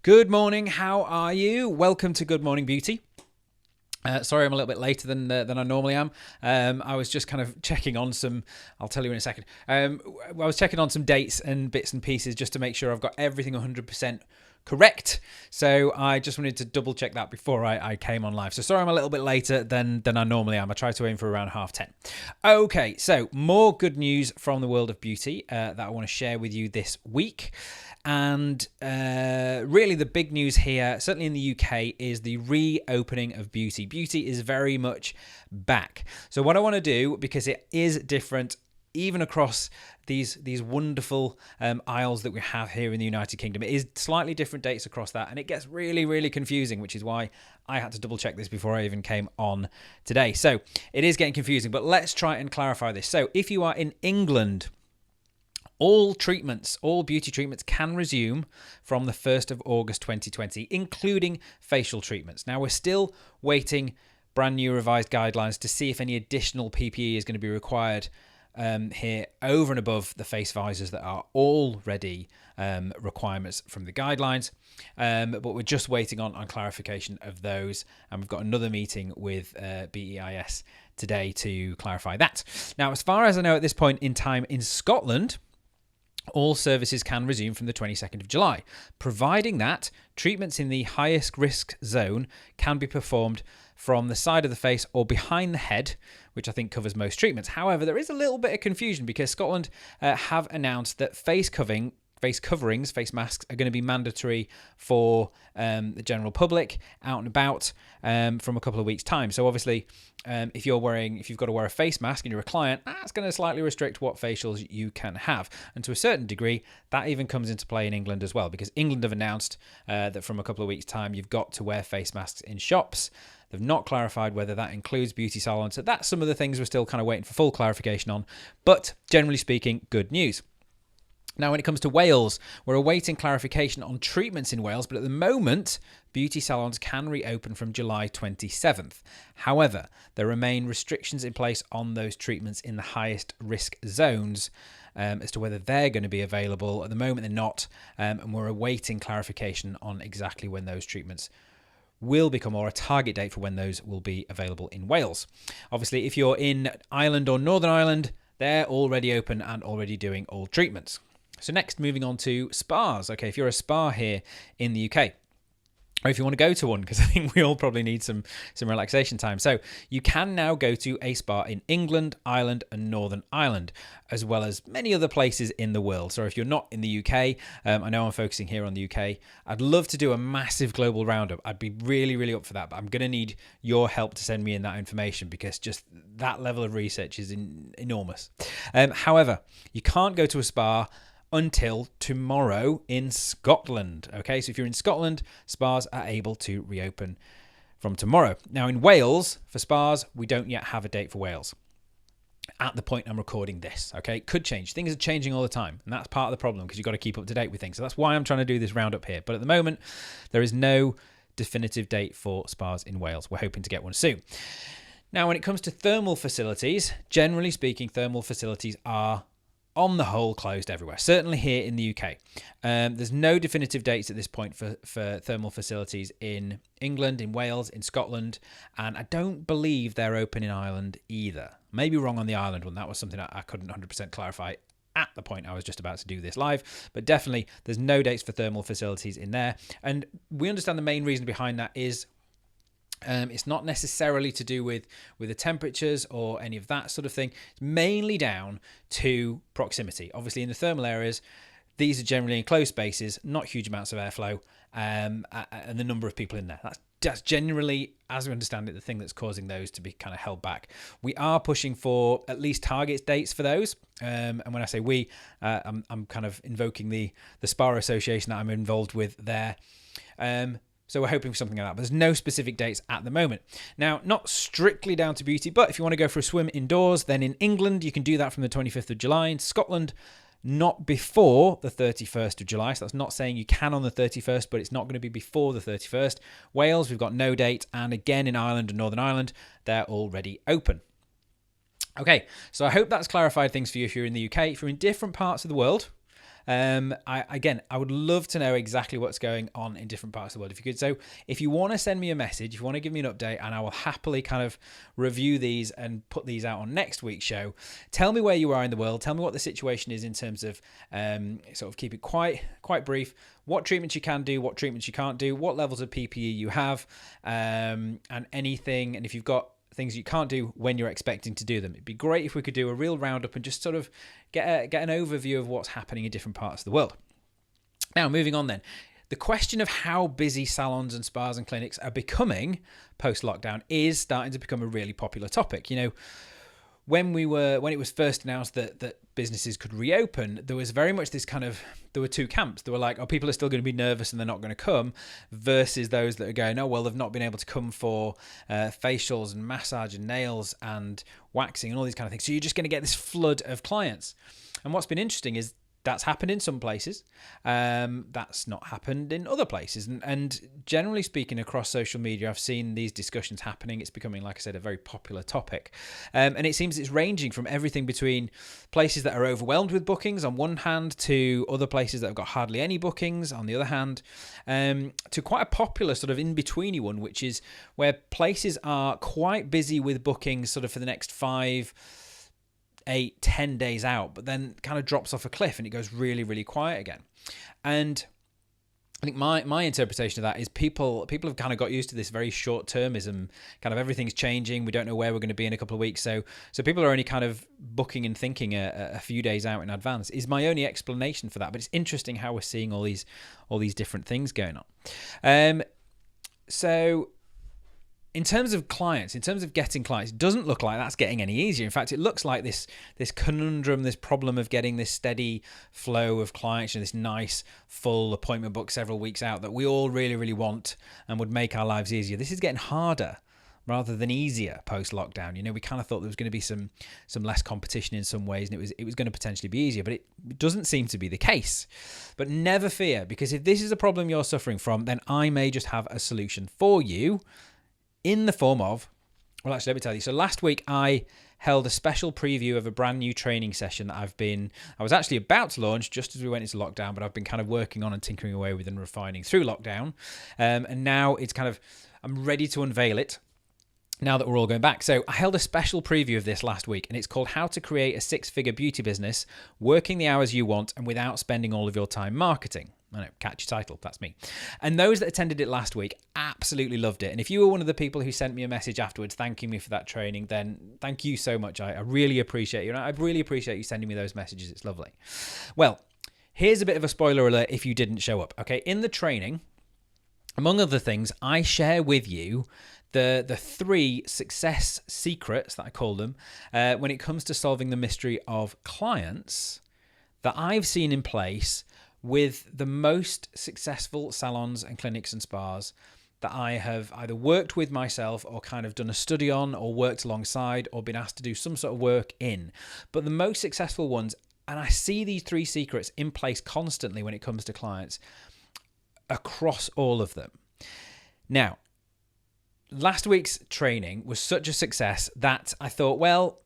Good morning, how are you? Welcome to Good Morning Beauty. Sorry, I'm a little bit later than I normally am. I was just kind of checking on some, I'll tell you in a second. I was checking on some dates and bits and pieces just to make sure I've got everything 100% correct. So I just wanted to double check that before I came on live. So sorry I'm a little bit later than I normally am. I try to aim for around 10:30. Okay, so more good news from the world of beauty that I want to share with you this week. And really the big news here, certainly in the UK, is the reopening of beauty. Beauty is very much back. So what I want to do, because it is different even across these wonderful aisles that we have here in the United Kingdom, it is slightly different dates across that, and it gets really, really confusing, which is why I had to double check this before I even came on today. So it is getting confusing, but let's try and clarify this. So if you are in England, all beauty treatments can resume from the 1st of August 2020, including facial treatments. Now, we're still waiting brand new revised guidelines to see if any additional PPE is going to be required here over and above the face visors that are already requirements from the guidelines. But we're just waiting on clarification of those. And we've got another meeting with BEIS today to clarify that. Now, as far as I know at this point in time in Scotland, all services can resume from the 22nd of July, providing that treatments in the highest risk zone can be performed from the side of the face or behind the head, which I think covers most treatments. However, there is a little bit of confusion because Scotland have announced that face coverings, face masks, are going to be mandatory for the general public out and about from a couple of weeks' time. So obviously, if you've got to wear a face mask and you're a client, that's going to slightly restrict what facials you can have. And to a certain degree, that even comes into play in England as well, because England have announced that from a couple of weeks' time, you've got to wear face masks in shops. They've not clarified whether that includes beauty salons. So that's some of the things we're still kind of waiting for full clarification on. But generally speaking, good news. Now, when it comes to Wales, we're awaiting clarification on treatments in Wales, but at the moment, beauty salons can reopen from July 27th. However, there remain restrictions in place on those treatments in the highest risk zones as to whether they're going to be available. At the moment, they're not, and we're awaiting clarification on exactly when those treatments will become, or a target date for when those will be available in Wales. Obviously, if you're in Ireland or Northern Ireland, they're already open and already doing all treatments. So next, moving on to spas. Okay, if you're a spa here in the UK, or if you want to go to one, because I think we all probably need some relaxation time. So you can now go to a spa in England, Ireland, and Northern Ireland, as well as many other places in the world. So if you're not in the UK, I know I'm focusing here on the UK. I'd love to do a massive global roundup. I'd be really, really up for that, but I'm going to need your help to send me in that information because just that level of research is enormous. However, you can't go to a spa until tomorrow in Scotland. Okay, so if you're in Scotland, spas are able to reopen from tomorrow. Now in Wales, for spas, we don't yet have a date for Wales at the point I'm recording this. Okay, it could change. Things are changing all the time, and that's part of the problem because you've got to keep up to date with things. So that's why I'm trying to do this roundup here. But at the moment, there is no definitive date for spas in Wales. We're hoping to get one soon. Now, when it comes to thermal facilities, generally speaking, thermal facilities are on the whole closed everywhere, certainly here in the UK. There's no definitive dates at this point for thermal facilities in England, in Wales, in Scotland, and I don't believe they're open in Ireland either. Maybe wrong on the Ireland one. That was something I couldn't 100% clarify at the point I was just about to do this live, but definitely there's no dates for thermal facilities in there. And we understand the main reason behind that is it's not necessarily to do with the temperatures or any of that sort of thing. It's mainly down to proximity. Obviously, in the thermal areas, these are generally enclosed spaces, not huge amounts of airflow, and the number of people in there. That's generally, as we understand it, the thing that's causing those to be kind of held back. We are pushing for at least target dates for those. And when I say we, I'm kind of invoking the Spa Association that I'm involved with there. So we're hoping for something like that. But there's no specific dates at the moment. Now, not strictly down to beauty, but if you want to go for a swim indoors, then in England, you can do that from the 25th of July. In Scotland, not before the 31st of July. So that's not saying you can on the 31st, but it's not going to be before the 31st. Wales, we've got no date. And again, in Ireland and Northern Ireland, they're already open. Okay, so I hope that's clarified things for you if you're in the UK. If you're in different parts of the world, I would love to know exactly what's going on in different parts of the world if you could. So if you want to send me a message, if you want to give me an update, and I will happily kind of review these and put these out on next week's show. Tell me where you are in the world. Tell me what the situation is in terms of sort of keep it quite brief. What treatments you can do, what treatments you can't do, what levels of PPE you have, and anything. And if you've got things you can't do, when you're expecting to do them. It'd be great if we could do a real roundup and just sort of get an overview of what's happening in different parts of the world. Now, moving on then. The question of how busy salons and spas and clinics are becoming post-lockdown is starting to become a really popular topic. You know, when it was first announced that businesses could reopen, there was very much this there were two camps. They were like, oh, people are still going to be nervous and they're not going to come, versus those that are going, oh, well, they've not been able to come for facials and massage and nails and waxing and all these kind of things. So you're just going to get this flood of clients. And what's been interesting is that's happened in some places. That's not happened in other places. And generally speaking, across social media, I've seen these discussions happening. It's becoming, like I said, a very popular topic. And it seems it's ranging from everything between places that are overwhelmed with bookings on one hand to other places that have got hardly any bookings on the other hand, to quite a popular sort of in-betweeny one, which is where places are quite busy with bookings sort of for the next 5, 8, 10 days out, but then kind of drops off a cliff and it goes really, really quiet again. And I think my interpretation of that is people have kind of got used to this very short-termism, kind of everything's changing. We don't know where we're going to be in a couple of weeks. So people are only kind of booking and thinking a few days out in advance is my only explanation for that. But it's interesting how we're seeing all these different things going on. So in terms of clients, in terms of getting clients, it doesn't look like that's getting any easier. In fact, it looks like this conundrum, this problem of getting this steady flow of clients and this nice full appointment book several weeks out that we all really, really want and would make our lives easier. This is getting harder rather than easier post-lockdown. You know, we kind of thought there was going to be some less competition in some ways, and it was going to potentially be easier, but it doesn't seem to be the case. But never fear, because if this is a problem you're suffering from, then I may just have a solution for you, in the form of, well, actually, let me tell you. So last week, I held a special preview of a brand new training session that I was actually about to launch just as we went into lockdown, but I've been kind of working on and tinkering away with and refining through lockdown. And now I'm ready to unveil it now that we're all going back. So I held a special preview of this last week, and it's called How to Create a Six-Figure Beauty Business, Working the Hours You Want and Without Spending All of Your Time Marketing. I know, catchy title, that's me. And those that attended it last week absolutely loved it. And if you were one of the people who sent me a message afterwards thanking me for that training, then thank you so much. I really appreciate you. And I really appreciate you sending me those messages. It's lovely. Well, here's a bit of a spoiler alert if you didn't show up. Okay, in the training, among other things, I share with you the 3 success secrets, that I call them, when it comes to solving the mystery of clients that I've seen in place with the most successful salons and clinics and spas that I have either worked with myself or kind of done a study on or worked alongside or been asked to do some sort of work in. But the most successful ones, and I see these 3 secrets in place constantly when it comes to clients across all of them. Now, last week's training was such a success that I thought, well,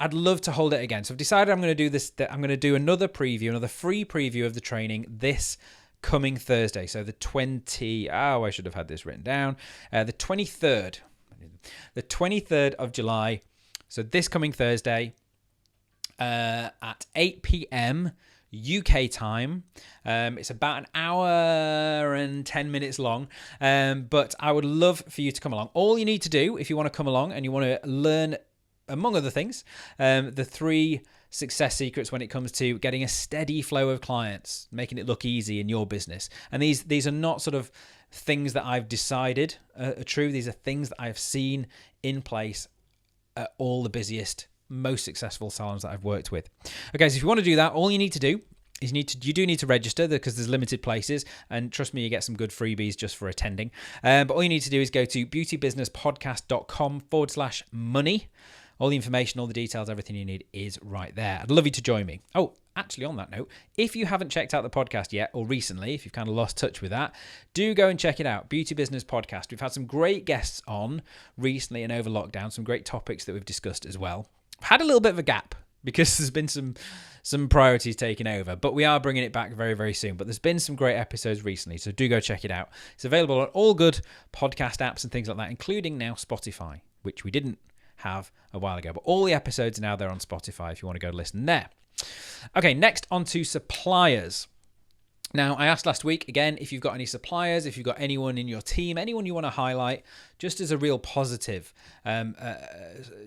I'd love to hold it again. So I've decided I'm going to do this. I'm going to do another free preview of the training this coming Thursday. So the 23rd of July. So this coming Thursday at 8 p.m. UK time. It's about an hour and 10 minutes long, but I would love for you to come along. All you need to do if you want to come along and you want to learn, among other things, the 3 success secrets when it comes to getting a steady flow of clients, making it look easy in your business. And these are not sort of things that I've decided are true. These are things that I've seen in place at all the busiest, most successful salons that I've worked with. Okay, so if you want to do that, all you need to do is you do need to register because there's limited places, and trust me, you get some good freebies just for attending. But all you need to do is go to beautybusinesspodcast.com/money. All the information, all the details, everything you need is right there. I'd love you to join me. Oh, actually, on that note, if you haven't checked out the podcast yet, or recently, if you've kind of lost touch with that, do go and check it out. Beauty Business Podcast. We've had some great guests on recently and over lockdown, some great topics that we've discussed as well. I've had a little bit of a gap because there's been some priorities taken over, but we are bringing it back very, very soon. But there's been some great episodes recently, so do go check it out. It's available on all good podcast apps and things like that, including now Spotify, which we didn't have a while ago. But all the episodes are now there on Spotify if you want to go listen there. Okay, next on to suppliers. Now, I asked last week, again, if you've got any suppliers, if you've got anyone in your team, anyone you want to highlight, just as a real positive,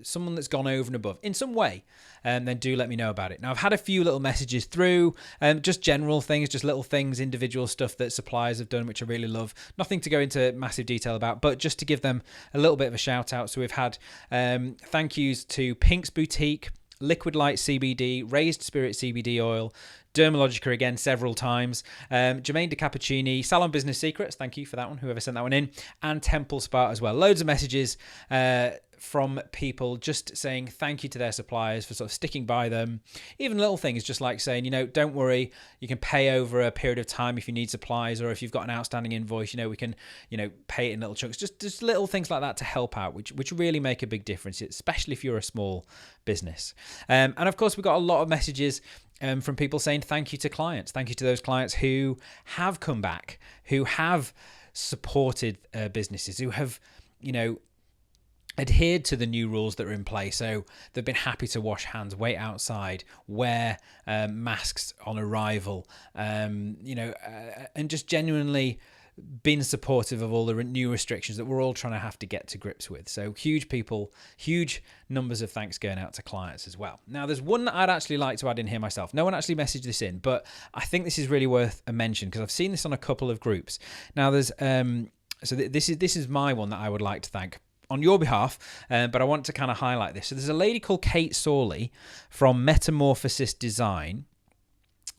someone that's gone over and above in some way, then do let me know about it. Now, I've had a few little messages through, just general things, just little things, individual stuff that suppliers have done, which I really love. Nothing to go into massive detail about, but just to give them a little bit of a shout out. So we've had thank yous to Pink's Boutique, Liquid Light CBD, Raised Spirit CBD oil, Dermalogica again several times, Jermaine de Cappuccini, Salon Business Secrets, thank you for that one, whoever sent that one in, and Temple Spa as well. Loads of messages from people just saying thank you to their suppliers for sort of sticking by them. Even little things just like saying, don't worry, you can pay over a period of time if you need supplies, or if you've got an outstanding invoice, we can, pay it in little chunks. Just little things like that to help out, which really make a big difference, especially if you're a small business. And of course, we've got a lot of messages from people saying thank you to clients. Thank you to those clients who have come back, who have supported businesses, who have, adhered to the new rules that are in place. So they've been happy to wash hands, wait outside, wear masks on arrival, and just genuinely been supportive of all the new restrictions that we're all trying to have to get to grips with. So huge numbers of thanks going out to clients as well. Now, there's one that I'd actually like to add in here myself. No one actually messaged this in, but I think this is really worth a mention because I've seen this on a couple of groups. Now, there's this is my one that I would like to thank on your behalf, but I want to kind of highlight this. So there's a lady called Kate Sawley from Metamorphosis Design.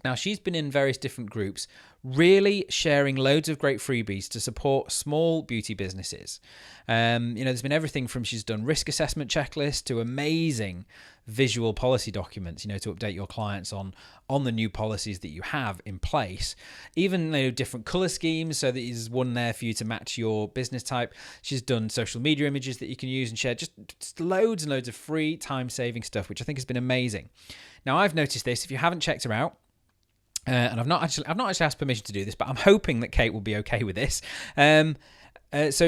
Now, she's been in various different groups, really sharing loads of great freebies to support small beauty businesses. There's been everything from she's done risk assessment checklists to amazing visual policy documents, to update your clients on the new policies that you have in place. Even different color schemes, so that there's one there for you to match your business type. She's done social media images that you can use and share, just loads and loads of free time-saving stuff, which I think has been amazing. Now, I've noticed this. If you haven't checked her out, and I've not actually asked permission to do this, but I'm hoping that Kate will be okay with this. So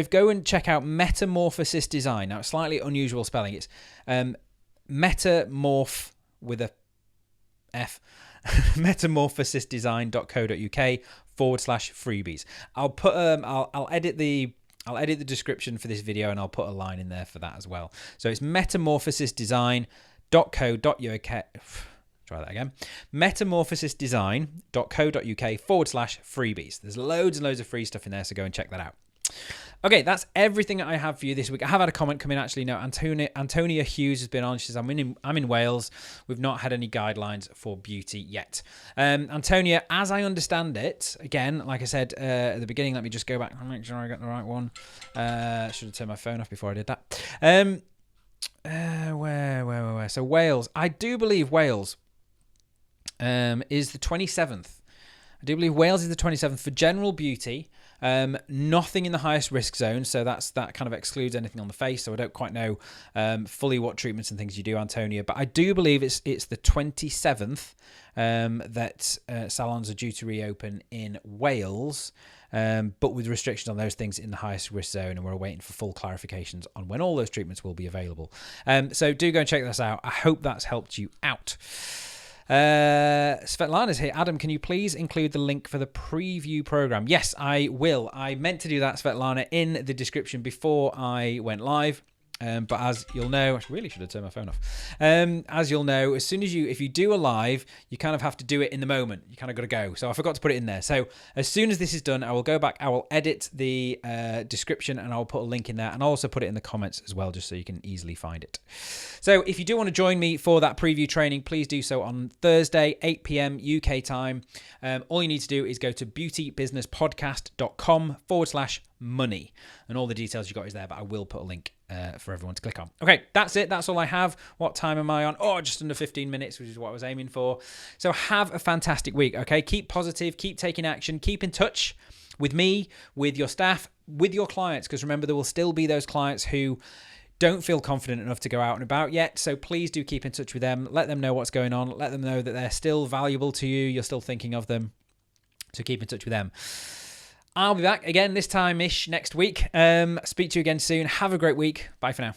go and check out Metamorphosis Design. Now, it's slightly unusual spelling. It's metamorph with a F, metamorphosisdesign.co.uk/freebies. I'll put I'll edit the description for this video and I'll put a line in there for that as well. So it's metamorphosisdesign.co.uk. Try that again. metamorphosisdesign.co.uk/freebies. There's loads and loads of free stuff in there, so go and check that out. Okay, that's everything I have for you this week. I have had a comment come in, actually. No, Antonia Hughes has been on. She says, I'm in Wales. We've not had any guidelines for beauty yet. Antonia, as I understand it, again, like I said at the beginning, let me just go back and make sure I got the right one. Should have turned my phone off before I did that. Where? So Wales. I do believe Wales is the 27th. I do believe Wales is the 27th for general beauty. Nothing in the highest risk zone, so that kind of excludes anything on the face. So I don't quite know fully what treatments and things you do, Antonia, but I do believe it's the 27th that salons are due to reopen in Wales, but with restrictions on those things in the highest risk zone, and we're waiting for full clarifications on when all those treatments will be available. So do go and check this out. I hope that's helped you out. Svetlana's here. Adam, can you please include the link for the preview program? Yes, I will. I meant to do that, Svetlana, in the description before I went live. But as you'll know, I really should have turned my phone off. As you'll know, as soon as if you do a live, you kind of have to do it in the moment. You kind of got to go. So I forgot to put it in there. So as soon as this is done, I will go back. I will edit the description and I'll put a link in there, and I'll also put it in the comments as well, just so you can easily find it. So if you do want to join me for that preview training, please do so on Thursday, 8 p.m. UK time. All you need to do is go to beautybusinesspodcast.com/money, and all the details you got is there, but I will put a link for everyone to click on. Okay, that's it. That's all I have. What time am I on? Oh, just under 15 minutes, which is what I was aiming for. So have a fantastic week, okay? Keep positive, keep taking action, keep in touch with me, with your staff, with your clients, because remember, there will still be those clients who don't feel confident enough to go out and about yet. So please do keep in touch with them. Let them know what's going on. Let them know that they're still valuable to you. You're still thinking of them. So keep in touch with them. I'll be back again this time-ish next week. Speak to you again soon. Have a great week. Bye for now.